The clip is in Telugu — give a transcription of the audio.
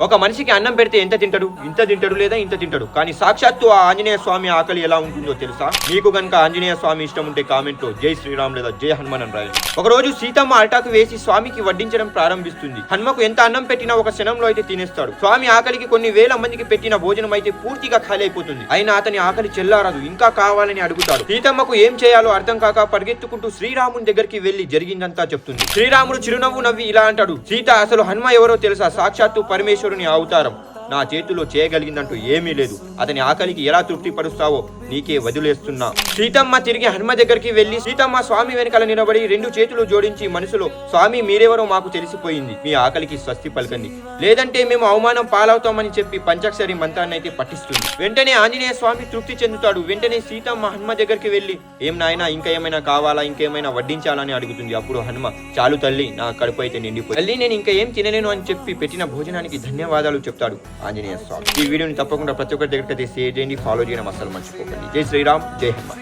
ఒక మనిషికి అన్నం పెడితే ఎంత తింటాడు? ఇంత తింటాడు లేదా ఇంత తింటాడు. కానీ సాక్షాత్తు ఆ ఆంజనేయ స్వామి ఆకలి ఎలా ఉంటుందో తెలుసా? మీకు గనుక ఆంజనేయ స్వామి ఇష్టం ఉంటే కామెంట్ లో జై శ్రీరామ్ లేదా జై హనుమాన్ అని రాయండి. ఒక రోజు సీతమ్మ అరటాకు వేసి స్వామికి వడ్డించడం ప్రారంభిస్తుంది. హనుమకు ఎంత అన్నం పెట్టినా ఒక క్షణంలో అయితే తినేస్తాడు. స్వామి ఆకలికి కొన్ని వేల మందికి పెట్టిన భోజనం అయితే పూర్తిగా ఖాళీ అయిపోతుంది. అయినా అతని ఆకలి చెల్లారదు, ఇంకా కావాలని అడుగుతాడు. సీతమ్మకు ఏం చేయాలో అర్థం కాక పరిగెత్తుకుంటూ శ్రీరాముని దగ్గరికి వెళ్లి జరిగిందంతా చెప్తుంది. శ్రీరాముడు చిరునవ్వు నవ్వి ఇలా అంటాడు, సీత అసలు హనుమ ఎవరో తెలుసా? సాక్షాత్తు పరమేశ్వరుని అవతారం. నా చేతిలో చేయగలిగిందంటూ ఏమీ లేదు. అతని ఆకలికి ఎలా తృప్తి పరుస్తావో నీకే వదిలేస్తున్నా. సీతమ్మ తిరిగి హనుమ దగ్గరికి వెళ్లి సీతమ్మ స్వామి వెనకాల నిలబడి రెండు చేతులు జోడించి మనసులో, స్వామి మీరెవరో మాకు తెలిసిపోయింది, మీ ఆకలికి స్వస్తి పలకండి, లేదంటే మేము అవమానం పాలవుతామని చెప్పి పంచాక్షరి మంత్రాన్ని అయితే పఠిస్తుంది. వెంటనే ఆంజనేయ స్వామి తృప్తి చెందుతాడు. వెంటనే సీతమ్మ హనుమ దగ్గరికి వెళ్లి, ఏం నాయనా ఇంకా ఏమైనా కావాలా, ఇంకేమైనా వడ్డించాలని అడుగుతుంది. అప్పుడు హనుమ, చాలు తల్లి, నా కడుపు అయితే నిండిపోయి, తల్లి నేను ఇంకా ఏం తినలేను అని చెప్పి పెట్టిన భోజనానికి ధన్యవాదాలు చెప్తాడు ఆంజనేయ స్వామి. ఈ వీడియోని తప్పకుండా ప్రతి ఒక్కరి దగ్గరికి షేర్ చేయండి, ఫాలో చేయడం అస్సలు మర్చిపోకండి. జై శ్రీరామ్, జై హనుమాన్.